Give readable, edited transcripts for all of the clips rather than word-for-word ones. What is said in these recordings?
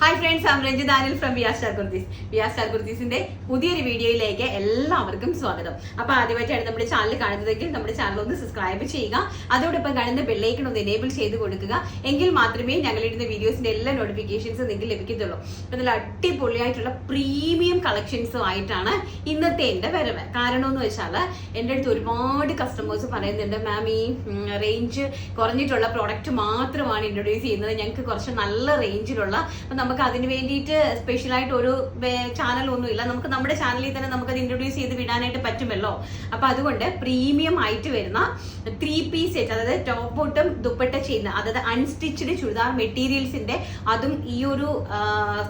Hi friends, I am Ranjith Danil from Viya star Kurtis. Viya star കുർത്തീസിന്റെ പുതിയൊരു വീഡിയോയിലേക്ക് എല്ലാവർക്കും സ്വാഗതം. അപ്പൊ ആദ്യമായിട്ടാണ് നമ്മുടെ ചാനൽ കാണുന്നതെങ്കിൽ നമ്മുടെ ചാനൽ ഒന്ന് സബ്സ്ക്രൈബ് ചെയ്യുക. അതോടൊപ്പം കാണുന്ന ബെല്ലൈക്കൺ ഒന്ന് എനേബിൾ ചെയ്ത് കൊടുക്കുക. എങ്കിൽ മാത്രമേ ഞങ്ങളിടുന്ന വീഡിയോസിന്റെ എല്ലാ നോട്ടിഫിക്കേഷൻസും നിങ്ങൾക്ക് ലഭിക്കത്തുള്ളൂ. അപ്പൊ നല്ല അടിപൊളിയായിട്ടുള്ള പ്രീമിയം കളക്ഷൻസും ആയിട്ടാണ് ഇന്നത്തെ എന്റെ വരവ്. കാരണം എന്ന് വെച്ചാൽ എൻ്റെ അടുത്ത് ഒരുപാട് കസ്റ്റമേഴ്സ് പറയുന്നുണ്ട്, മാം ഈ റേഞ്ച് കുറഞ്ഞിട്ടുള്ള പ്രോഡക്റ്റ് മാത്രമാണ് ഇൻട്രൊഡ്യൂസ് ചെയ്യുന്നത്, ഞങ്ങൾക്ക് കുറച്ച് നല്ല റേഞ്ചിലുള്ള. നമുക്ക് അതിന് വേണ്ടിയിട്ട് സ്പെഷ്യലായിട്ട് ഒരു ചാനൽ ഒന്നുമില്ല, നമുക്ക് നമ്മുടെ ചാനലിൽ തന്നെ നമുക്കത് ഇൻട്രൊഡ്യൂസ് ചെയ്ത് വിടാനായിട്ട് പറ്റുമല്ലോ. അപ്പൊ അതുകൊണ്ട് പ്രീമിയം ആയിട്ട് വരുന്ന 3 പീസ് സെറ്റ്, അതായത് ടോപ്പ് ബോട്ടം ദുപ്പട്ട ചെയ്യുന്ന, അതായത് അൺസ്റ്റിച്ച്ഡ് ചുരിദാർ മെറ്റീരിയൽസിന്റെ, അതും ഈ ഒരു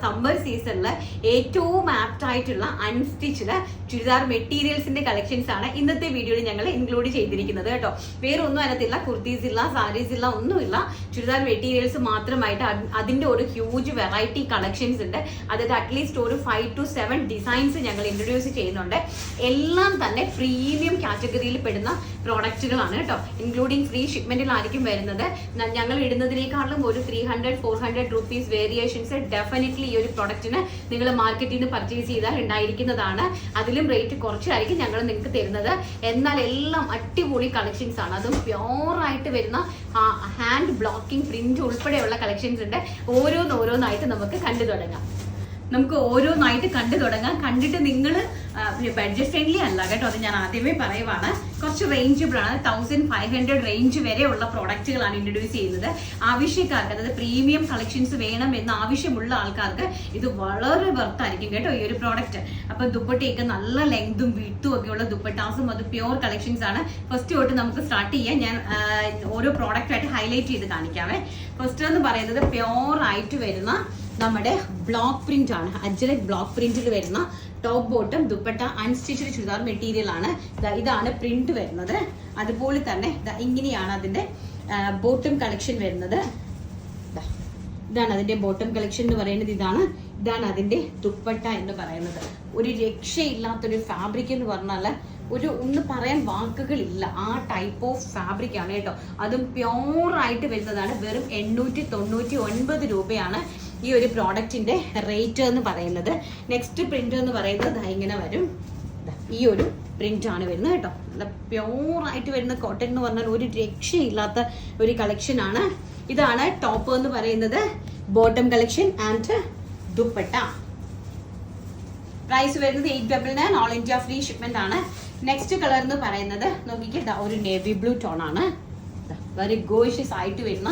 സമ്മർ സീസണിൽ ഏറ്റവും ആപ്റ്റ് ആയിട്ടുള്ള അൺസ്റ്റിച്ച്ഡ് ചുരിദാർ മെറ്റീരിയൽസിന്റെ കളക്ഷൻസ് ആണ് ഇന്നത്തെ വീഡിയോയിൽ ഞങ്ങൾ ഇൻക്ലൂഡ് ചെയ്തിരിക്കുന്നത് കേട്ടോ. വേറെ ഒന്നും അതിനകത്തില്ല, കുർത്തീസ് ഇല്ല, സാരീസ് ഇല്ല, ഒന്നുമില്ല. ചുരിദാർ മെറ്റീരിയൽസ് മാത്രമായിട്ട് അതിന്റെ ഒരു ഹ്യൂജ് വെറൈറ്റി കളക്ഷൻസ് ഉണ്ട്. അതായത് അറ്റ്ലീസ്റ്റ് ഒരു 5 to 7 ഡിസൈൻസ് ഞങ്ങൾ ഇൻട്രൊഡ്യൂസ് ചെയ്യുന്നുണ്ട്. എല്ലാം തന്നെ പ്രീമിയം കാറ്റഗറിയിൽ പെടുന്ന പ്രോഡക്റ്റുകളാണ് കേട്ടോ. ഇൻക്ലൂഡിങ് ഫ്രീ ഷിപ്മെന്റിലായിരിക്കും വരുന്നത്. ഞങ്ങൾ ഇടുന്നതിനേക്കാളും ഒരു 300-400 റുപ്പീസ് വേരിയേഷൻസ് ഡെഫിനറ്റ്ലി ഈ ഒരു പ്രൊഡക്റ്റിന് നിങ്ങൾ മാർക്കറ്റിൽ നിന്ന് പർച്ചേസ് ചെയ്താൽ ഉണ്ടായിരിക്കുന്നതാണ്. അതിലും റേറ്റ് കുറച്ചായിരിക്കും ഞങ്ങൾ നിങ്ങൾക്ക് തരുന്നത്. എന്നാൽ എല്ലാം അടിപൊളി കളക്ഷൻസ് ആണ്. അതും പ്യോറായിട്ട് വരുന്ന ഹാൻഡ് ബ്ലോക്കിംഗ് പ്രിന്റ് ഉൾപ്പെടെയുള്ള കളക്ഷൻസ് ഉണ്ട്. ഓരോന്നായിട്ട് നമുക്ക് കണ്ടു തുടങ്ങാം. കണ്ടിട്ട് നിങ്ങൾ ബഡ്ജറ്റ് ഫ്രണ്ട്ലി അല്ല കേട്ടോ, അത് ഞാൻ ആദ്യമേ പറയുവാണ്. കുറച്ച് റേഞ്ചബിൾ ആണ്. 1500 റേഞ്ച് വരെയുള്ള പ്രോഡക്റ്റുകളാണ് ഇൻട്രൊഡ്യൂസ് ചെയ്യുന്നത്. ആവശ്യക്കാർക്ക്, അതായത് പ്രീമിയം കളക്ഷൻസ് വേണം എന്ന് ആവശ്യമുള്ള ആൾക്കാർക്ക് ഇത് വളരെ വർത്തായിരിക്കും കേട്ടോ ഈ ഒരു പ്രോഡക്റ്റ്. അപ്പൊ ദുപ്പട്ടയൊക്കെ നല്ല ലെങ്തും വിട്ടും ഒക്കെയുള്ള ദുപ്പട്ടാസും, അത് പ്യോർ കളക്ഷൻസ് ആണ്. ഫസ്റ്റ് തൊട്ട് നമുക്ക് സ്റ്റാർട്ട് ചെയ്യാം. ഞാൻ ഓരോ പ്രോഡക്റ്റായിട്ട് ഹൈലൈറ്റ് ചെയ്ത് കാണിക്കാവേ. ഫസ്റ്റ് എന്ന് പറയുന്നത് പ്യോർ ആയിട്ട് വരുന്ന നമ്മുടെ ബ്ലോക്ക് പ്രിന്റ് ആണ്. അജ്രക് ബ്ലോക്ക് പ്രിന്റിൽ വരുന്ന top bottom dupatta unstitched churidar material ആണ്. ഇതാണ് പ്രിന്റ് വരുന്നത്. അതുപോലെ തന്നെ ഇങ്ങനെയാണ് അതിന്റെ ബോട്ടം കളക്ഷൻ വരുന്നത്. ഇതാണ് അതിന്റെ ബോട്ടം കളക്ഷൻ എന്ന് പറയുന്നത്. ഇതാണ് അതിന്റെ ദുപ്പട്ട എന്ന് പറയുന്നത്. ഒരു രക്ഷയില്ലാത്തൊരു ഫാബ്രിക് എന്ന് പറഞ്ഞാൽ ഒന്നും പറയാൻ വാക്കുകളില്ല. ആ ടൈപ്പ് ഓഫ് ഫാബ്രിക് ആണ് കേട്ടോ. അതും പ്യോർ ആയിട്ട് വരുന്നതാണ്. വെറും 899 രൂപയാണ് ഈ ഒരു പ്രോഡക്റ്റിന്റെ റേറ്റ് എന്ന് പറയുന്നത്. നെക്സ്റ്റ് പ്രിന്റ് എന്ന് പറയുന്നത് ഇങ്ങനെ വരും. ഈ ഒരു പ്രിന്റ് ആണ് വരുന്നത് കേട്ടോ. നല്ല പ്യോർ ആയിട്ട് വരുന്ന കോട്ടൺ എന്ന് പറഞ്ഞാൽ ഒരു രക്ഷയില്ലാത്ത ഒരു കളക്ഷൻ ആണ്. ഇതാണ് ടോപ്പ് എന്ന് പറയുന്നത്, bottom collection and dupatta. Price വരുന്നത് 899, ഓൾ ഇന്ത്യ ഫ്രീ ഷിപ്മെന്റ് ആണ്. നെക്സ്റ്റ് കളർ എന്ന് പറയുന്നത് നോക്കിക്കേ, ഒരു നേവി ബ്ലൂ ടോൺ ആണ്. വെരി ഗോഷ്യസ് ആയിട്ട് വരുന്ന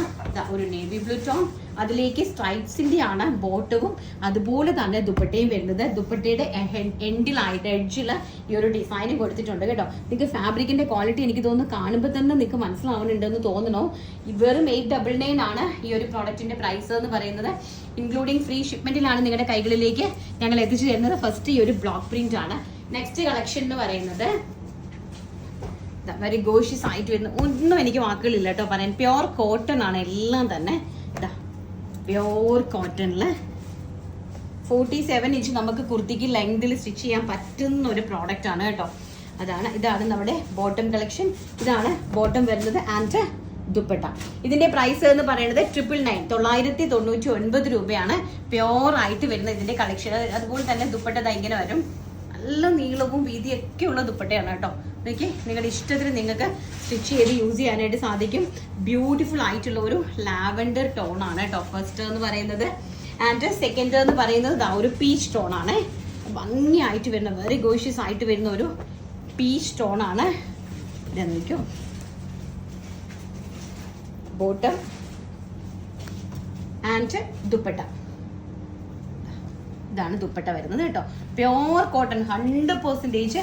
ഒരു നേവി ബ്ലൂ ടോൺ. അതിലേക്ക് സ്ട്രൈപ്സിന്റെ ആണ് ബോട്ടവും അതുപോലെ തന്നെ ദുപ്പട്ടയും വരുന്നത്. ദുപ്പട്ടയുടെ എൻഡിലായിട്ട് എഡ്ജിൽ ഈ ഒരു ഡിസൈനും കൊടുത്തിട്ടുണ്ട് കേട്ടോ. നിങ്ങൾക്ക് ഫാബ്രിക്കിന്റെ ക്വാളിറ്റി എനിക്ക് തോന്നുന്നു കാണുമ്പോൾ തന്നെ നിങ്ങൾക്ക് മനസ്സിലാവുന്നുണ്ടെന്ന് തോന്നണോ. വെറും 899 ആണ് ഈ ഒരു പ്രോഡക്റ്റിന്റെ പ്രൈസ് എന്ന് പറയുന്നത്. ഇൻക്ലൂഡിങ് ഫ്രീ ഷിപ്മെന്റിലാണ് നിങ്ങളുടെ കൈകളിലേക്ക് ഞങ്ങൾ എത്തിച്ചു തരുന്നത്. ഫസ്റ്റ് ഈ ഒരു ബ്ലോക്ക് പ്രിന്റ് ആണ്. നെക്സ്റ്റ് കളക്ഷൻ എന്ന് പറയുന്നത് വെരി ഗോഷ്യസ് ആയിട്ട് വരുന്ന, ഒന്നും എനിക്ക് വാക്കുകളില്ല കേട്ടോ പറയാൻ. പ്യോർ കോട്ടൺ ആണ് എല്ലാം തന്നെ. പ്യോർ കോട്ടണില് 47 ഇഞ്ച് നമുക്ക് കുർത്തിക്ക് ലെങ്തിൽ സ്റ്റിച്ച് ചെയ്യാൻ പറ്റുന്ന ഒരു പ്രോഡക്റ്റ് ആണ് കേട്ടോ. ഇതാണ് നമ്മുടെ ബോട്ടം കളക്ഷൻ. ഇതാണ് ബോട്ടം വരുന്നത് ആൻഡ് ദുപ്പട്ട. ഇതിന്റെ പ്രൈസ് എന്ന് പറയുന്നത് 999 രൂപയാണ്. പ്യോർ ആയിട്ട് വരുന്ന ഇതിന്റെ കളക്ഷൻ. അതുപോലെ തന്നെ ദുപ്പട്ട ഇങ്ങനെ വരും. നല്ല നീളവും വീതിയൊക്കെ ഉള്ള ദുപ്പട്ടയാണ് കേട്ടോ. നോക്കി, നിങ്ങളുടെ ഇഷ്ടത്തിന് നിങ്ങൾക്ക് സ്റ്റിച്ച് ചെയ്ത് യൂസ് ചെയ്യാനായിട്ട് സാധിക്കും. ബ്യൂട്ടിഫുൾ ആയിട്ടുള്ള ഒരു ലാവൻഡർ ടോൺ ആണ് കേട്ടോ ഫസ്റ്റ് എന്ന് പറയുന്നത്. ആൻഡ് സെക്കൻഡ് എന്ന് പറയുന്നത് ഒരു പീച്ച് ടോൺ ആണ്. ഭംഗിയായിട്ട് വരുന്ന, വെരി ഗോഷ്യസ് ആയിട്ട് വരുന്ന ഒരു പീച്ച് ടോൺ ആണ്. ഇതെന്നിക്കും ബോട്ടം ആൻഡ് ദുപ്പട്ട. ഇതാണ് ദുപ്പട്ട വരുന്നത് കേട്ടോ. പ്യോർ കോട്ടൺ, 100%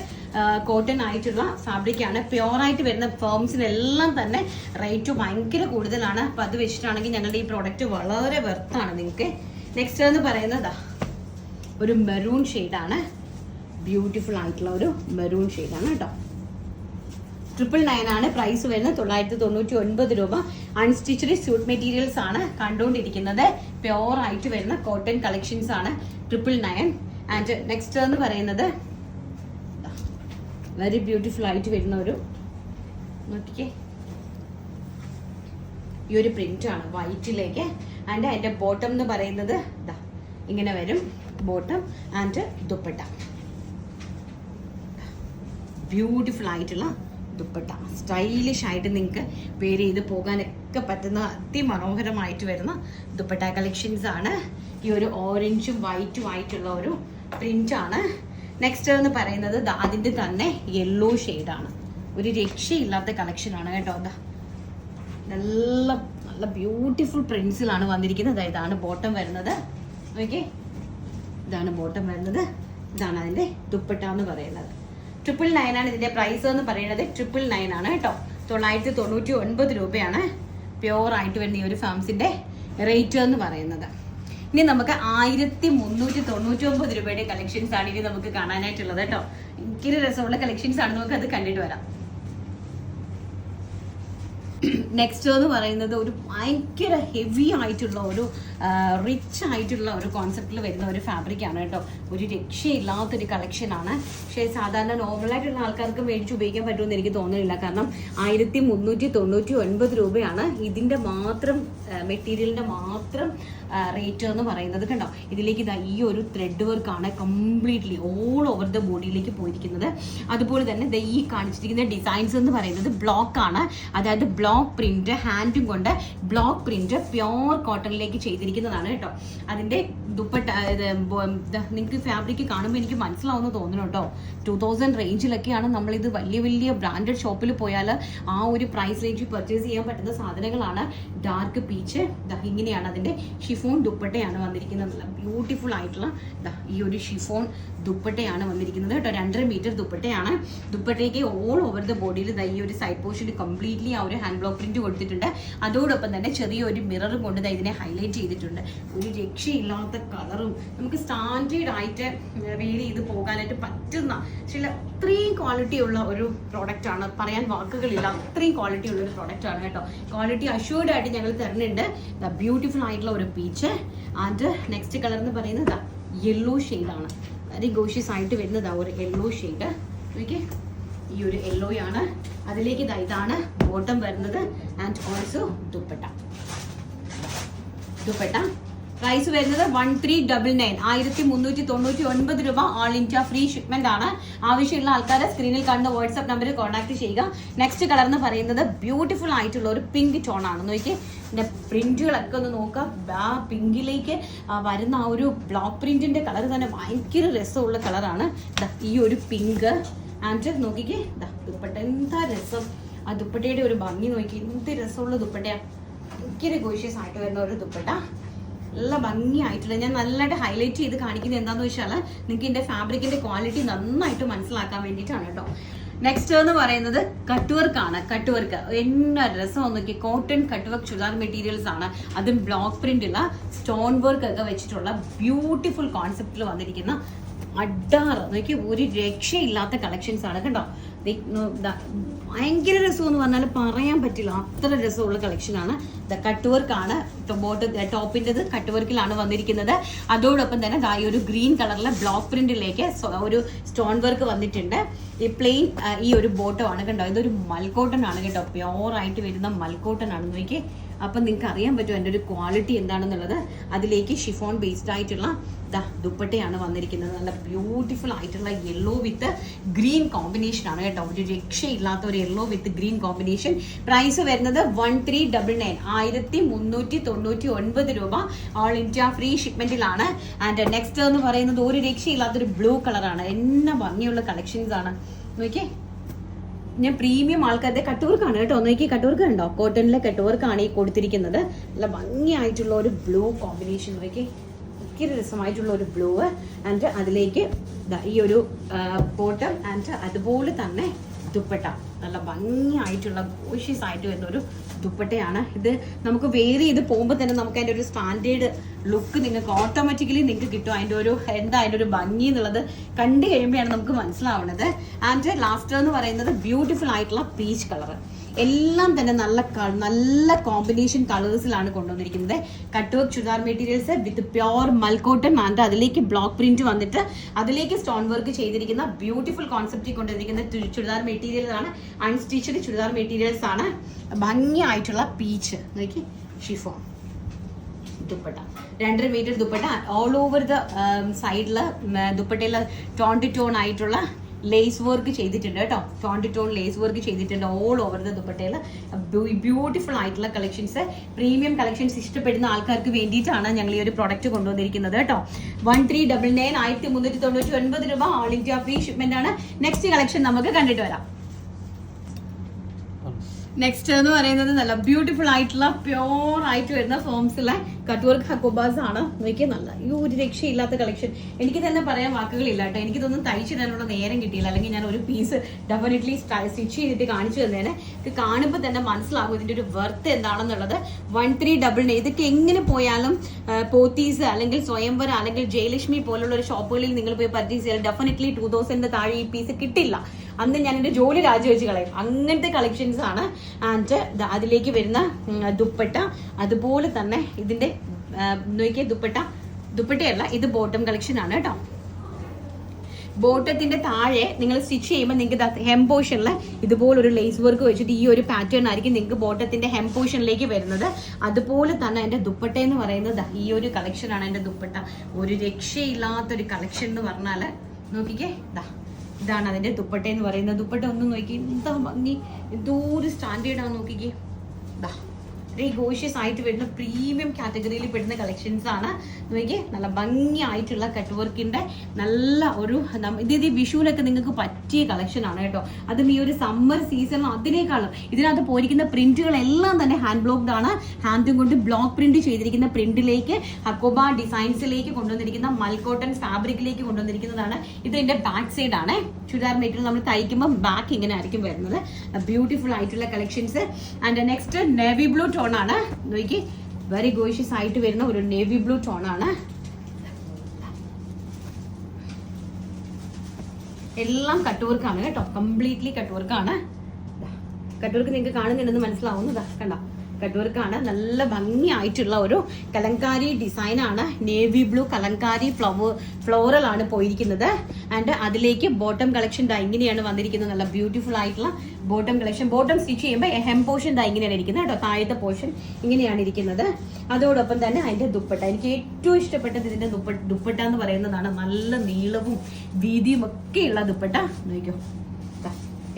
കോട്ടൺ ആയിട്ടുള്ള ഫാബ്രിക് ആണ്. പ്യോർ ആയിട്ട് വരുന്ന ഫേംസിനെല്ലാം തന്നെ റേറ്റ് ഭയങ്കര കൂടുതലാണ്. അപ്പൊ അത് വെച്ചിട്ടാണെങ്കിൽ ഞങ്ങളുടെ ഈ പ്രോഡക്റ്റ് വളരെ വെർത്താണ് നിങ്ങൾക്ക്. നെക്സ്റ്റ് എന്ന് പറയുന്നത് ഒരു മെറൂൺ ഷെയ്ഡാണ്. ബ്യൂട്ടിഫുൾ ആയിട്ടുള്ള ഒരു മെറൂൺ ഷെയ്ഡാണ് കേട്ടോ. 999 ആണ് പ്രൈസ് വരുന്നത്. 999 രൂപ. അൺസ്റ്റിച്ച്ഡ് സ്യൂട്ട് മെറ്റീരിയൽസ് ആണ് കണ്ടുകൊണ്ടിരിക്കുന്നത്. പ്യോർ ആയിട്ട് വരുന്ന കോട്ടൺ കളക്ഷൻസ് ആണ്. 999. ആൻഡ് നെക്സ്റ്റ് എന്ന് പറയുന്നത് വെരി ബ്യൂട്ടിഫുൾ ആയിട്ട് വരുന്ന ഒരു, നോക്കിക്കേ, ഈ ഒരു പ്രിന്റ് ആണ് വൈറ്റിലേക്ക്. ആൻഡ് അതിന്റെ ബോട്ടം എന്ന് പറയുന്നത് ഇങ്ങനെ വരും ബോട്ടം ആൻഡ് ദുപ്പട്ട. ബ്യൂട്ടിഫുൾ ആയിട്ടുള്ള ദുപ്പട്ട, സ്റ്റൈലിഷ് ആയിട്ട് നിങ്ങൾക്ക് വെയർ ചെയ്ത് പോകാനൊക്കെ പറ്റുന്ന അതിമനോഹരമായിട്ട് വരുന്ന ദുപ്പട്ട കളക്ഷൻസ് ആണ്. ഈ ഒരു ഓറഞ്ചും വൈറ്റും ആയിട്ടുള്ള ഒരു പ്രിന്റ് ആണ്. നെക്സ്റ്റ് എന്ന് പറയുന്നത് അതിൻ്റെ തന്നെ യെല്ലോ ഷെയ്ഡാണ്. ഒരു രക്ഷയില്ലാത്ത കളക്ഷനാണ് കേട്ടോ. നല്ല നല്ല ബ്യൂട്ടിഫുൾ പ്രിന്റ്സിലാണ് വന്നിരിക്കുന്നത്. ഇതാണ് ബോട്ടം വരുന്നത്. ഓക്കെ, ഇതാണ് ബോട്ടം വരുന്നത്. ഇതാണ് അതിൻ്റെ ദുപ്പട്ട എന്ന് പറയുന്നത്. 999 ആണ് ഇതിൻ്റെ പ്രൈസ് എന്ന് പറയുന്നത്. 999 ആണ് കേട്ടോ. 999 രൂപയാണ് പ്യോർ ആയിട്ട് വരുന്ന ഈ ഒരു ഫാംസിൻ്റെ റേറ്റ് എന്ന് പറയുന്നത്. ഇനി നമുക്ക് 1399 രൂപയുടെ കളക്ഷൻസ് ആണ് ഇനി നമുക്ക് കാണാനായിട്ടുള്ളത് കേട്ടോ. എനിക്കൊരു രസമുള്ള കളക്ഷൻസ് ആണ്, നമുക്ക് അത് കണ്ടിട്ട് വരാം. നെക്സ്റ്റ് എന്ന് പറയുന്നത് ഒരു ഭയങ്കര ഹെവി ആയിട്ടുള്ള ഒരു റിച്ച് ആയിട്ടുള്ള ഒരു കോൺസെപ്റ്റിൽ വരുന്ന ഒരു ഫാബ്രിക്കാണ് കേട്ടോ. ഒരു രക്ഷയില്ലാത്തൊരു കളക്ഷനാണ്. പക്ഷേ സാധാരണ നോർമലായിട്ടുള്ള ആൾക്കാർക്ക് മേടിച്ച് ഉപയോഗിക്കാൻ പറ്റുമെന്ന് എനിക്ക് തോന്നുന്നില്ല. കാരണം 1399 രൂപയാണ് ഇതിൻ്റെ മാത്രം മെറ്റീരിയലിൻ്റെ മാത്രം റേറ്റ് എന്ന് പറയുന്നത് കണ്ടോ. ഇതിലേക്ക് ഈ ഒരു ത്രെഡ് വർക്കാണ് കംപ്ലീറ്റ്ലി ഓൾ ഓവർ ദ ബോഡിയിലേക്ക് പോയിരിക്കുന്നത്. അതുപോലെ തന്നെ ഈ കാണിച്ചിരിക്കുന്ന ഡിസൈൻസ് എന്ന് പറയുന്നത് ബ്ലോക്ക് ആണ്. അതായത് ബ്ലോക്ക് പ്രിന്റ്, ഹാൻഡും കൊണ്ട് ബ്ലോക്ക് പ്രിന്റ് പ്യോർ കോട്ടണിലേക്ക് ചെയ്തിരിക്കുന്നതാണ് കേട്ടോ. അതിൻ്റെ ദുപ്പട്ട നിങ്ങൾക്ക് ഫാബ്രിക് കാണുമ്പോൾ എനിക്ക് മനസ്സിലാവുമെന്ന് തോന്നുന്നു കേട്ടോ. 2000 റേഞ്ചിലൊക്കെയാണ് നമ്മളിത് വലിയ വലിയ ബ്രാൻഡഡ് ഷോപ്പിൽ പോയാൽ ആ ഒരു പ്രൈസ് റേഞ്ചിൽ പർച്ചേസ് ചെയ്യാൻ പറ്റുന്ന സാധനങ്ങളാണ്. ഡാർക്ക് പീച്ച് ഇങ്ങനെയാണ് അതിൻ്റെ ഷിഫോൺ ദുപ്പട്ടയാണ് വന്നിരിക്കുന്നത്. നല്ല ബ്യൂട്ടിഫുൾ ആയിട്ടുള്ള ഈ ഒരു ഷിഫോൺ ദുപ്പട്ടയാണ് വന്നിരിക്കുന്നത് കേട്ടോ. 2.5 മീറ്റർ ദുപ്പട്ടയാണ്. ദുപ്പട്ടയ്ക്ക് ഓൾ ഓവർ ദ ബോഡിയിൽ ഈ ഒരു സൈഡ് പോർഷനിൽ കംപ്ലീറ്റ്ലി ആ ഒരു ഹാൻഡ് ബ്ലോക്ക് പ്രിന്റ് കൊടുത്തിട്ടുണ്ട്. അതോടൊപ്പം തന്നെ ചെറിയൊരു മിററും കൊണ്ട് ഇതിനെ ഹൈലൈറ്റ് ചെയ്തിട്ടുണ്ട്. ഒരു രക്ഷയില്ലാത്ത കളറും നമുക്ക് സ്റ്റാൻഡേർഡ് ആയിട്ട് വെയർ ചെയ്ത് പോകാനായിട്ട് പറ്റുന്ന ചില അത്രയും ക്വാളിറ്റി ഉള്ള ഒരു പ്രോഡക്റ്റ് ആണ്. പറയാൻ വാക്കുകളില്ല, അത്രയും ക്വാളിറ്റി ഉള്ള ഒരു പ്രോഡക്റ്റ് ആണ് കേട്ടോ. ക്വാളിറ്റി അഷ്യൂർഡ് ആയിട്ട് ഞങ്ങൾ തരുന്നുണ്ട്. ബ്യൂട്ടിഫുൾ ആയിട്ടുള്ള ഒരു പീച്ച് ആൻഡ് നെക്സ്റ്റ് കളർ എന്ന് പറയുന്നത് യെല്ലോ ഷെയ്ഡാണ്. വെരി ഗോഷ്യസ് ആയിട്ട് വരുന്നത് ഒരു യെല്ലോ ഷെയ്ഡ്. ഓക്കെ, ഈ ഒരു യെല്ലോയാണ്. അതിലേക്ക് ഇതാണ് ബോട്ടം വരുന്നത് ആൻഡ് ഓൾസോ ദുപ്പട്ട. പ്രൈസ് വരുന്നത് 1399, 1399 രൂപ. ഓൾ ഇന്ത്യ ഫ്രീ ഷിപ്മെന്റ് ആണ്. ആവശ്യമുള്ള ആൾക്കാരെ സ്ക്രീനിൽ കാണുന്ന വാട്സ്ആപ്പ് നമ്പറിൽ കോൺടാക്ട് ചെയ്യുക. നെക്സ്റ്റ് കളർ എന്ന് പറയുന്നത് ബ്യൂട്ടിഫുൾ ആയിട്ടുള്ള ഒരു പിങ്ക് ടോൺ ആണ്. നോക്കിയേ, ഇതിന്റെ പ്രിന്റുകളൊക്കെ ഒന്ന് നോക്കാം. ആ പിങ്കിലേക്ക് വരുന്ന ആ ഒരു ബ്ലോക്ക് പ്രിന്റിന്റെ കളർ തന്നെ ഭയങ്കര രസമുള്ള കളറാണ്. ഈ ഒരു പിങ്ക് ആൻഡ് നോക്കിക്കേ, ദുപ്പട്ട എന്താ രസം. ആ ദുപ്പട്ടയുടെ ഒരു ഭംഗി നോക്കി, എന്ത് രസമുള്ള ദുപ്പട്ടയാണ്. ഭയങ്കര ഗോഷ്യസ് ആയിട്ട് വരുന്ന ഒരു ദുപ്പട്ട, നല്ല ഭംഗിയായിട്ടുള്ള. ഞാൻ നല്ലതായിട്ട് ഹൈലൈറ്റ് ചെയ്ത് കാണിക്കുന്നത് എന്താണെന്ന് വെച്ചാൽ നിങ്ങൾക്ക് ഇതിൻ്റെ ഫാബ്രിക്കിൻ്റെ ക്വാളിറ്റി നന്നായിട്ട് മനസ്സിലാക്കാൻ വേണ്ടിയിട്ടാണ് കേട്ടോ. നെക്സ്റ്റ് എന്ന് പറയുന്നത് കട്ട് വർക്കാണ്. കട്ട് വർക്ക് എന്നാ രസം നോക്കി. Cotton cut work churidar materials ആണ്. അതും ബ്ലോക്ക് പ്രിന്റ് ഉള്ള സ്റ്റോൺ വർക്ക് ഒക്കെ വെച്ചിട്ടുള്ള ബ്യൂട്ടിഫുൾ കോൺസെപ്റ്റിൽ വന്നിരിക്കുന്ന അഡാറ് നോക്കി. ഒരു രക്ഷയില്ലാത്ത കളക്ഷൻസ് ആണ് കേട്ടോ. ഭയങ്കര രസം എന്ന് പറഞ്ഞാൽ പറയാൻ പറ്റില്ല, അത്ര രസമുള്ള കളക്ഷനാണ്. കട്ട് വർക്കാണ്. ടോപ്പിൻ്റെത് കട്ട് വർക്കിലാണ് വന്നിരിക്കുന്നത്. അതോടൊപ്പം തന്നെ ഈ ഒരു ഗ്രീൻ കളറിലെ ബ്ലോക്ക് പ്രിന്റിലേക്ക് ഒരു സ്റ്റോൺ വർക്ക് വന്നിട്ടുണ്ട്. ഈ പ്ലെയിൻ ഈ ഒരു ബോട്ടം ആണ് കണ്ടോ. ഇതൊരു മൽക്കോട്ടൺ ആണ് കേട്ടോ. പ്യോർ ആയിട്ട് വരുന്ന മൽക്കോട്ടൺ ആണ് നോക്കി. അപ്പം നിങ്ങൾക്ക് അറിയാൻ പറ്റും എൻ്റെ ഒരു ക്വാളിറ്റി എന്താണെന്നുള്ളത്. അതിലേക്ക് ഷിഫോൺ ബേസ്ഡ് ആയിട്ടുള്ള ദുപ്പട്ടയാണ് വന്നിരിക്കുന്നത്. നല്ല ബ്യൂട്ടിഫുൾ ആയിട്ടുള്ള യെല്ലോ വിത്ത് ഗ്രീൻ കോമ്പിനേഷൻ ആണ് കേട്ടോ. ഒരു രക്ഷയില്ലാത്ത ഒരു yellow with green combination. Price വരുന്നത് 1399, 1399 രൂപ. ഓൾ ഇന്ത്യ ഫ്രീ ഷിപ്മെന്റിലാണ്. ആൻഡ് നെക്സ്റ്റ് എന്ന് പറയുന്നത് ഒരു രക്ഷയില്ലാത്തൊരു ബ്ലൂ കളറാണ്. എന്നാ ഭംഗിയുള്ള കളക്ഷൻസ് ആണ് നോക്കിയേ. ഞാൻ പ്രീമിയം ആൾക്കാരുടെ കട്ടുവർക്കാണ് കേട്ടോ. നോക്കി, കട്ടുവർക്ക് കണ്ടോ. കോട്ടണിലെ കട്ടുവർക്കാണ് ഈ കൊടുത്തിരിക്കുന്നത്. നല്ല ഭംഗിയായിട്ടുള്ള ഒരു ബ്ലൂ കോമ്പിനേഷൻ നോക്കി. ഭയങ്കര രസമായിട്ടുള്ള ഒരു ബ്ലൂ ആൻഡ് അതിലേക്ക് ഈ ഒരു ബോട്ടം ആൻഡ് അതുപോലെ തന്നെ ദുപ്പട്ട. നല്ല ഭംഗിയായിട്ടുള്ള ഗോഷ്യസ് ആയിട്ട് വരുന്ന ഒരു ദുപ്പട്ടയാണ് ഇത്. നമുക്ക് വെയർ ചെയ്ത് പോകുമ്പോൾ തന്നെ നമുക്ക് അതിൻ്റെ ഒരു സ്റ്റാൻഡേർഡ് ലുക്ക് നിങ്ങൾക്ക് ഓട്ടോമാറ്റിക്കലി നിങ്ങൾക്ക് കിട്ടും. അതിൻ്റെ ഒരു എന്താ അതിൻ്റെ ഒരു ഭംഗി എന്നുള്ളത് കണ്ടു കഴിയുമ്പോഴാണ് നമുക്ക് മനസ്സിലാവുന്നത്. ആൻഡ് ലാസ്റ്റ് എന്ന് പറയുന്നത് ബ്യൂട്ടിഫുൾ ആയിട്ടുള്ള പീച്ച് കളർ. എല്ലാം തന്നെ നല്ല കോമ്പിനേഷൻ കളേഴ്സിലാണ് കൊണ്ടുവന്നിരിക്കുന്നത്. Cut work churidar materials with pure mul cotton and അതിലേക്ക് ബ്ലോക്ക് പ്രിന്റ് വന്നിട്ട് അതിലേക്ക് സ്റ്റോൺ വർക്ക് ചെയ്തിരിക്കുന്ന ബ്യൂട്ടിഫുൾ കോൺസെപ്റ്റിൽ കൊണ്ടുവന്നിരിക്കുന്ന ചുരിദാർ മെറ്റീരിയൽസ് ആണ്. അൺസ്റ്റിച്ചഡ് ചുരിദാർ മെറ്റീരിയൽസ് ആണ്. ഭംഗിയായിട്ടുള്ള പീച്ച് നോക്കി chiffon. Dupatta. 2.5 metre dupatta. All over the സൈഡിൽ ദുപ്പട്ടയിൽ ടോൺ ടു ടോൺ ആയിട്ടുള്ള ലേസ് വർക്ക് ചെയ്തിട്ടുണ്ട് കേട്ടോ. Tone to tone lace work ചെയ്തിട്ടുണ്ട് ഓൾ ഓവർ ദ ദുപ്പട്ടയിൽ. ബ്യൂട്ടിഫുൾ ആയിട്ടുള്ള കളക്ഷൻസ്, പ്രീമിയം കളക്ഷൻസ് ഇഷ്ടപ്പെടുന്ന ആൾക്കാർക്ക് വേണ്ടിയിട്ടാണ് ഞങ്ങൾ ഈ ഒരു പ്രോഡക്റ്റ് കൊണ്ടുവന്നിരിക്കുന്നത് കേട്ടോ. 1399 1399 രൂപ. ഓൾ ഇന്ത്യ ഫ്രീ ഷിപ്മെന്റ് ആണ്. നെക്സ്റ്റ് കളക്ഷൻ നമുക്ക് കണ്ടിട്ട് വരാം. നെക്സ്റ്റ് എന്ന് പറയുന്നത് നല്ല ബ്യൂട്ടിഫുൾ ആയിട്ടുള്ള പ്യോർ ആയിട്ട് വരുന്ന ഫോംസിലെ കട്ട് വർക്ക് ഹക്കോബാസ് ആണ്. നോക്കിയാൽ നല്ല ഈ ഒരു രക്ഷയില്ലാത്ത കളക്ഷൻ. എനിക്ക് തന്നെ പറയാൻ വാക്കുകളില്ല കേട്ടോ. എനിക്കിതൊന്നും തയ്ച്ചിടാനുള്ള നേരം കിട്ടിയില്ല. അല്ലെങ്കിൽ ഞാൻ ഒരു പീസ് ഡെഫിനറ്റ്ലി സ്റ്റിച്ച് ചെയ്തിട്ട് കാണിച്ചു തന്നേനെ. ഇത് കാണുമ്പോൾ തന്നെ മനസ്സിലാകും ഇതിന്റെ ഒരു വെർത്ത് എന്താണെന്നുള്ളത്. 1399. ഇതൊക്കെ എങ്ങനെ പോയാലും പോത്തീസ് അല്ലെങ്കിൽ സ്വയംവര അല്ലെങ്കിൽ ജയലക്ഷ്മി പോലുള്ള ഒരു ഷോപ്പുകളിൽ നിങ്ങൾ പോയി പർച്ചേസ് ചെയ്താൽ ഡെഫിനറ്റ്ലി 2000 താഴെ ഈ പീസ് കിട്ടില്ല. അന്ന് ഞാൻ എൻ്റെ ജോലി രാജിവെച്ച് കളയും. അങ്ങനത്തെ കളക്ഷൻസ് ആണ്. ആൻഡ് അതിലേക്ക് വരുന്ന ദുപ്പട്ട അതുപോലെ തന്നെ ഇതിന്റെ നോക്കിയ ദുപ്പട്ടയല്ല, ഇത് ബോട്ടം കളക്ഷൻ ആണ് കേട്ടോ. ബോട്ടത്തിന്റെ താഴെ നിങ്ങൾ സ്റ്റിച്ച് ചെയ്യുമ്പോൾ നിങ്ങൾക്ക് ഹെം പോർഷനിൽ ഇതുപോലൊരു ലേസ് വർക്ക് വെച്ചിട്ട് ഈ ഒരു പാറ്റേൺ ആയിരിക്കും നിങ്ങൾക്ക് ബോട്ടത്തിന്റെ ഹെം പോർഷനിലേക്ക് വരുന്നത്. അതുപോലെ തന്നെ എൻ്റെ ദുപ്പട്ട എന്ന് പറയുന്നത് ഈ ഒരു കളക്ഷനാണ്. എൻ്റെ ദുപ്പട്ട ഒരു രക്ഷയില്ലാത്തൊരു കളക്ഷൻ എന്ന് പറഞ്ഞാൽ നോക്കിക്കേ, ഇതാണ് അതിന്റെ ദുപ്പട്ട എന്ന് പറയുന്നത്. ദുപ്പട്ട ഒന്നും നോക്കി എന്താ ഭംഗി, എന്തോ ഒരു സ്റ്റാൻഡേർഡാണ് നോക്കിക്കേ. വെരി ഗോഷ്യസ് ആയിട്ട് വരുന്ന പ്രീമിയം കാറ്റഗറിയിൽ പെടുന്ന കളക്ഷൻസ് ആണ്. നോക്കിയേ, നല്ല ഭംഗിയായിട്ടുള്ള കട്ട് വർക്കിന്റെ നല്ല ഒരു ഇത് വിഷുവിനൊക്കെ നിങ്ങൾക്ക് പറ്റിയ കളക്ഷൻ ആണ് കേട്ടോ. അതും ഈ ഒരു സമ്മർ സീസണിൽ അതിനേക്കാളും ഇതിനകത്ത് പോയിരിക്കുന്ന പ്രിന്റുകളെല്ലാം തന്നെ ഹാൻഡ് ബ്ലോക്ക്ഡ് ആണ്. ഹാൻഡും കൊണ്ട് ബ്ലോക്ക് പ്രിന്റ് ചെയ്തിരിക്കുന്ന പ്രിന്റിലേക്ക് ഹക്കോബ ഡിസൈൻസിലേക്ക് കൊണ്ടുവന്നിരിക്കുന്ന മൽക്കോട്ടൺ ഫാബ്രിക്കിലേക്ക് കൊണ്ടുവന്നിരിക്കുന്നതാണ്. ഇതിന്റെ ബാക്ക് സൈഡ് ആണ്. ചുരിദാർ മെറ്റീരിയൽ നമ്മൾ തയ്ക്കുമ്പോൾ ബാക്ക് ഇങ്ങനെ ആയിരിക്കും വരുന്നത്. ബ്യൂട്ടിഫുൾ ആയിട്ടുള്ള collections. And next navy blue tone ആണ്. നോക്കി, വെരി ഗോഷ്യസ് ആയിട്ട് വരുന്ന ഒരു നേവി ബ്ലൂ ടോൺ ആണ്. എല്ലാം കട്ട് വർക്കാണ് കേട്ടോ. കംപ്ലീറ്റ്ലി കട്ട് വർക്കാണ്. കട്ട് വർക്ക് നിങ്ങൾക്ക് കാണുന്നുണ്ടെന്ന് മനസ്സിലാവുന്നതാ, കണ്ടോ? കട്ട് വർക്കാണ്. നല്ല ഭംഗിയായിട്ടുള്ള ഒരു കലങ്കാരി ഡിസൈൻ ആണ്. നേവി ബ്ലൂ കലങ്കാരി ഫ്ലോറൽ ആണ് പോയിരിക്കുന്നത്. ആൻഡ് അതിലേക്ക് ബോട്ടം കളക്ഷൻ ഇങ്ങനെയാണ് വന്നിരിക്കുന്നത്. നല്ല ബ്യൂട്ടിഫുൾ ആയിട്ടുള്ള ബോട്ടം കളക്ഷൻ. ബോട്ടം സ്റ്റിച്ച് ചെയ്യുമ്പോൾ ഹെം പോർഷൻ ഇങ്ങനെയാണ് ഇരിക്കുന്നത് കേട്ടോ. താഴത്തെ പോർഷൻ ഇങ്ങനെയാണ് ഇരിക്കുന്നത്. അതോടൊപ്പം തന്നെ അതിന്റെ ദുപ്പട്ട, എനിക്ക് ഏറ്റവും ഇഷ്ടപ്പെട്ടത് ഇതിന്റെ ദുപ്പട്ട എന്ന് പറയുന്നതാണ്. നല്ല നീളവും വീതിയും ഒക്കെയുള്ള ദുപ്പട്ട. നോക്കിയോ,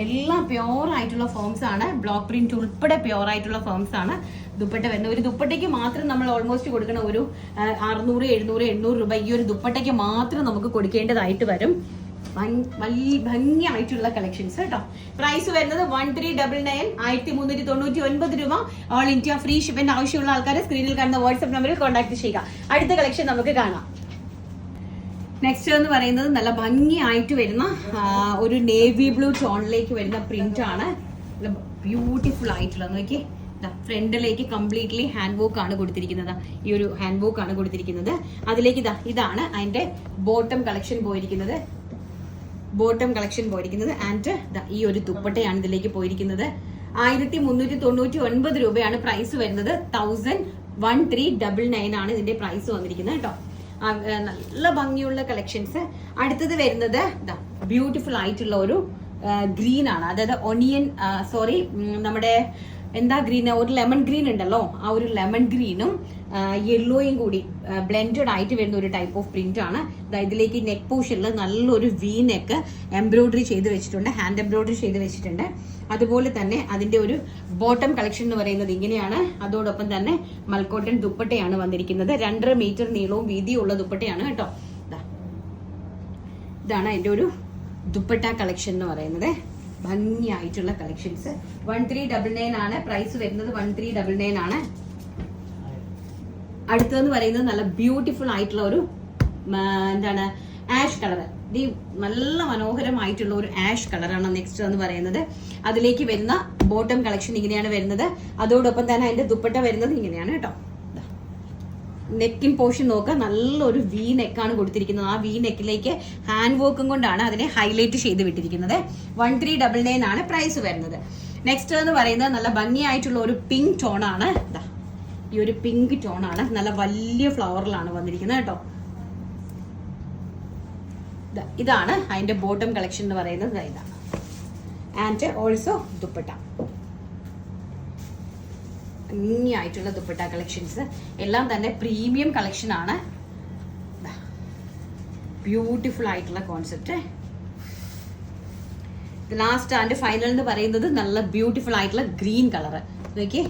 എല്ലാം പ്യോർ ആയിട്ടുള്ള ഫോംസ് ആണ്. ബ്ലോക്ക് പ്രിന്റ് ഉൾപ്പെടെ പ്യോർ ആയിട്ടുള്ള ഫോംസ് ആണ് ദുപ്പട്ട വരുന്നത്. ഒരു ദുപ്പട്ടയ്ക്ക് മാത്രം നമ്മൾ ഓൾമോസ്റ്റ് കൊടുക്കണം ഒരു 600, 700, 800 രൂപ ഈ ഒരു ദുപ്പട്ടയ്ക്ക് മാത്രം നമുക്ക് കൊടുക്കേണ്ടതായിട്ട് വരും. ഭംഗിയായിട്ടുള്ള കളക്ഷൻസ് കേട്ടോ. പ്രൈസ് വരുന്നത് 1399 1399 രൂപ. ഓൾ ഇന്ത്യ ഫ്രീ ഷിപ്പിന്റെ ആവശ്യമുള്ള ആൾക്കാരെ സ്ക്രീനിൽ കാണുന്ന വാട്സ്ആപ്പ് നമ്പറിൽ കോൺടാക്ട് ചെയ്യുക. അടുത്ത കളക്ഷൻ നമുക്ക് കാണാം. നെക്സ്റ്റ് എന്ന് പറയുന്നത് നല്ല ഭംഗിയായിട്ട് വരുന്ന ഒരു നേവി ബ്ലൂ ടോണിലേക്ക് വരുന്ന പ്രിന്റ് ആണ്. ബ്യൂട്ടിഫുൾ ആയിട്ടുള്ള നോക്കി, ഫ്രണ്ടിലേക്ക് കംപ്ലീറ്റ്ലി ഹാൻഡ് വർക്ക് ആണ് കൊടുത്തിരിക്കുന്നത്. ഈ ഒരു ഹാൻഡ് വർക്ക് ആണ് കൊടുത്തിരിക്കുന്നത്. അതിലേക്ക് ഇതാണ് അതിന്റെ ബോട്ടം കളക്ഷൻ പോയിരിക്കുന്നത്. ആൻഡ് ഈ ഒരു ദുപ്പട്ടയാണ് ഇതിലേക്ക് പോയിരിക്കുന്നത്. 1399 രൂപയാണ് പ്രൈസ് വരുന്നത്. 1399 ആണ് ഇതിന്റെ പ്രൈസ് വന്നിരിക്കുന്നത് കേട്ടോ. നല്ല ഭംഗിയുള്ള കളക്ഷൻസ്. അടുത്തത് വരുന്നത് ബ്യൂട്ടിഫുൾ ആയിട്ടുള്ള ഒരു ഗ്രീൻ ആണ്. അതായത് ഒണിയൻ നമ്മുടെ എന്താ ഗ്രീൻ, ഒരു ലെമൺ ഗ്രീൻ ഉണ്ടല്ലോ, ആ ഒരു ലെമൺ ഗ്രീനും യെല്ലോയും കൂടി ബ്ലെൻഡഡ് ആയിട്ട് വരുന്ന ഒരു ടൈപ്പ് ഓഫ് പ്രിന്റ് ആണ്. ഇതിലേക്ക് നെക്ക് പോർഷനിൽ നല്ലൊരു വി നെക്ക് എംബ്രോയിഡറി ചെയ്ത് വെച്ചിട്ടുണ്ട്, ഹാൻഡ് എംബ്രോയിഡറി ചെയ്ത് വെച്ചിട്ടുണ്ട്. അതുപോലെ തന്നെ അതിന്റെ ഒരു ബോട്ടം കളക്ഷൻ എന്ന് പറയുന്നത് ഇങ്ങനെയാണ്. അതോടൊപ്പം തന്നെ മൽക്കോട്ടൺ ദുപ്പട്ടയാണ് വന്നിരിക്കുന്നത്. 2.5 മീറ്റർ നീളവും വീതിയുള്ള ദുപ്പട്ടയാണ് കേട്ടോ. ഇതാണ് അതിന്റെ ഒരു ദുപ്പട്ട കളക്ഷൻ എന്ന് പറയുന്നത്. ഭംഗിയായിട്ടുള്ള കളക്ഷൻസ്. 1399 ആണ് പ്രൈസ് വരുന്നത്. 1399 ആണ്. അടുത്തതെന്ന് പറയുന്നത് നല്ല ബ്യൂട്ടിഫുൾ ആയിട്ടുള്ള ഒരു എന്താണ് ആഷ് കളർ. ഇത് നല്ല മനോഹരമായിട്ടുള്ള ഒരു ആഷ് കളറാണ് നെക്സ്റ്റ് എന്ന് പറയുന്നത്. അതിലേക്ക് വരുന്ന ബോട്ടം കളക്ഷൻ ഇങ്ങനെയാണ് വരുന്നത്. അതോടൊപ്പം തന്നെ അതിന്റെ ദുപ്പട്ട വരുന്നത് ഇങ്ങനെയാണ് കേട്ടോ. നെക്കിൻ പോർഷൻ നോക്കുക, നല്ലൊരു വി നെക്കാണ് കൊടുത്തിരിക്കുന്നത്. ആ വി നെക്കിലേക്ക് ഹാൻഡ് വർക്കും കൊണ്ടാണ് അതിനെ ഹൈലൈറ്റ് ചെയ്ത് വിട്ടിരിക്കുന്നത്. 1399 ആണ് പ്രൈസ് വരുന്നത്. നെക്സ്റ്റ് എന്ന് പറയുന്നത് നല്ല ഭംഗിയായിട്ടുള്ള ഒരു പിങ്ക് ടോണാണ്. ഈ ഒരു പിങ്ക് ടോണാണ്, നല്ല വലിയ ഫ്ലവറിലാണ് വന്നിരിക്കുന്നത് കേട്ടോ. ഇതാണ് അതിന്റെ ബോട്ടം കളക്ഷൻ എന്ന് പറയുന്നത്. ഇതാണ് ആൻഡ് ഓൾസോ ദുപ്പട്ട. ഭംഗിയായിട്ടുള്ള ദുപ്പട്ട കളക്ഷൻസ് എല്ലാം തന്നെ പ്രീമിയം കളക്ഷൻ ആണ്. ബ്യൂട്ടിഫുൾ ആയിട്ടുള്ള കോൺസെപ്റ്റ്. ലാസ്റ്റ് ആൻഡ് ഫൈനൽ എന്ന് പറയുന്നത് നല്ല ബ്യൂട്ടിഫുൾ ആയിട്ടുള്ള ഗ്രീൻ കളർ. നോക്കിയേ,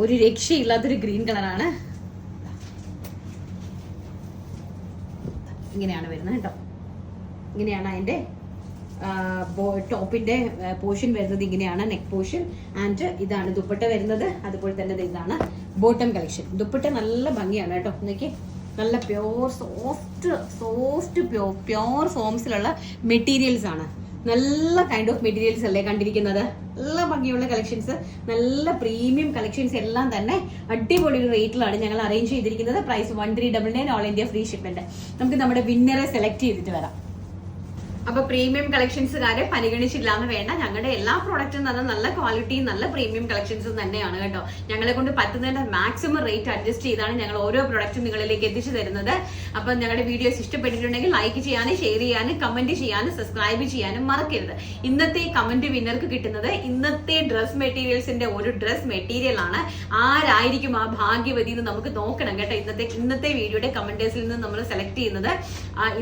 ഒരു രക്ഷയില്ലാത്തൊരു ഗ്രീൻ കളറാണ്. ഇങ്ങനെയാണ് വരുന്നത് കേട്ടോ. ഇങ്ങനെയാണ് അതിന്റെ ടോപ്പിന്റെ പോർഷൻ വരുന്നത്. ഇങ്ങനെയാണ് നെക്ക് പോർഷൻ. ആൻഡ് ഇതാണ് ദുപ്പട്ട വരുന്നത്. അതുപോലെ തന്നെ ഇതാണ് ബോട്ടം കളക്ഷൻ. ദുപ്പട്ട നല്ല ഭംഗിയാണ് കേട്ടോ. നോക്കിയേ, നല്ല പ്യോർ സോഫ്റ്റ് പ്യോർ ഫോംസിലുള്ള മെറ്റീരിയൽസ് ആണ്. നല്ല കൈൻഡ് ഓഫ് മെറ്റീരിയൽസ് അല്ലേ കണ്ടിരിക്കുന്നത്. നല്ല ഭംഗിയുള്ള കളക്ഷൻസ്, നല്ല പ്രീമിയം കളക്ഷൻസ് എല്ലാം തന്നെ അടിപൊളി ഒരു റേറ്റിലാണ് ഞങ്ങൾ അറേഞ്ച് ചെയ്തിരിക്കുന്നത്. Price 1399, all India free shipment. നമുക്ക് നമ്മുടെ വിന്നറെ സെലക്ട് ചെയ്തിട്ട് വരാം. അപ്പൊ പ്രീമിയം കളക്ഷൻസുകാരെ പരിഗണിച്ചില്ലാന്ന് വേണ്ട, ഞങ്ങളുടെ എല്ലാ പ്രോഡക്റ്റും തന്നെ നല്ല ക്വാളിറ്റിയും നല്ല പ്രീമിയം കളക്ഷൻസും തന്നെയാണ് കേട്ടോ. ഞങ്ങളെ കൊണ്ട് പറ്റുന്നതിന്റെ മാക്സിമം റേറ്റ് അഡ്ജസ്റ്റ് ചെയ്താണ് ഞങ്ങൾ ഓരോ പ്രോഡക്റ്റും നിങ്ങളിലേക്ക് എത്തിച്ചു തരുന്നത്. അപ്പൊ ഞങ്ങളുടെ വീഡിയോസ് ഇഷ്ടപ്പെട്ടിട്ടുണ്ടെങ്കിൽ ലൈക്ക് ചെയ്യാനും ഷെയർ ചെയ്യാനും കമന്റ് ചെയ്യാനും സബ്സ്ക്രൈബ് ചെയ്യാനും മറക്കരുത്. ഇന്നത്തെ കമന്റ് വിന്നർക്ക് കിട്ടുന്നത് ഇന്നത്തെ ഡ്രസ് മെറ്റീരിയൽസിന്റെ ഒരു ഡ്രസ് മെറ്റീരിയൽ ആണ്. ആരായിരിക്കും ആ ഭാഗ്യവതി എന്ന് നമുക്ക് നോക്കണം കേട്ടോ. ഇന്നത്തെ വീഡിയോയുടെ കമന്റേഴ്സിൽ നിന്ന് നമ്മൾ സെലക്ട് ചെയ്യുന്നത്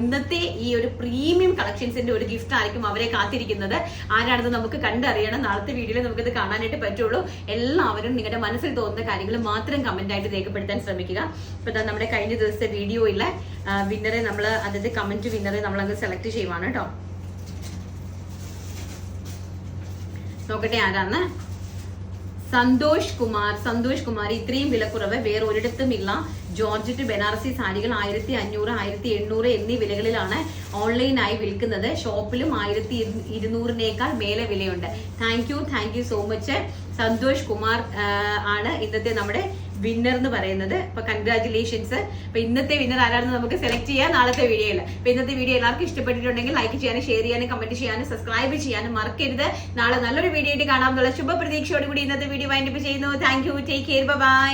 ഇന്നത്തെ ഈ ഒരു പ്രീമിയം കളക്ഷൻ ഒരു ഗിഫ്റ്റ് ആയിരിക്കും അവരെ കാത്തിരിക്കുന്നത്. ആരാണെന്ന് നമുക്ക് കണ്ടറിയണം. നാളത്തെ വീഡിയോയിൽ നമുക്കത് കാണാനായിട്ട് പറ്റുള്ളൂ. എല്ലാവരും നിങ്ങളുടെ മനസ്സിൽ തോന്നുന്ന കാര്യങ്ങൾ മാത്രം കമന്റ് ആയിട്ട് രേഖപ്പെടുത്താൻ ശ്രമിക്കുക. ഇപ്പൊ നമ്മുടെ കഴിഞ്ഞ ദിവസത്തെ വീഡിയോയിലെ വിന്നറെ നമ്മൾ അതിന്റെ കമന്റ് വിന്നറെ നമ്മൾ അങ്ങ് സെലക്ട് ചെയ്യുവാണ് കേട്ടോ. നോക്കട്ടെ ആരാണ്. സന്തോഷ് കുമാർ. ഇത്രയും വിലക്കുറവ് വേറെ ഒരിടത്തും ഇല്ല. ജോർജറ്റ് ബനാറസി സാരികൾ 1500, 1800 എന്നീ വിലകളിലാണ് ഓൺലൈനായി വിൽക്കുന്നത്. ഷോപ്പിലും 1200-നേക്കാൾ മേലെ വിലയുണ്ട്. Thank you so much. Santhosh Kumar ആണ് ഇന്നത്തെ നമ്മുടെ വിന്നർ എന്ന് പറയുന്നത്. അപ്പൊ കൺഗ്രാറ്റുലേഷൻസ്. അപ്പൊ ഇന്നത്തെ വിന്നർ ആരാണെന്ന് നമുക്ക് സെലക്ട് ചെയ്യാം നാളത്തെ വീഡിയോയിൽ. അപ്പൊ ഇന്നത്തെ വീഡിയോ എല്ലാവർക്കും ഇഷ്ടപ്പെട്ടിട്ടുണ്ടെങ്കിൽ ലൈക്ക് ചെയ്യാനും ഷെയർ ചെയ്യാനും കമന്റ് ചെയ്യാനും സബ്സ്ക്രൈബ് ചെയ്യാനും മറക്കരുത്. നാളെ നല്ലൊരു വീഡിയോ ആയിട്ട് കാണാമെന്നുള്ള ശുഭ പ്രതീക്ഷയോടുകൂടി ഇന്നത്തെ വീഡിയോ വൈൻഡപ്പ് ചെയ്യുന്നു. Thank you. Take care. By.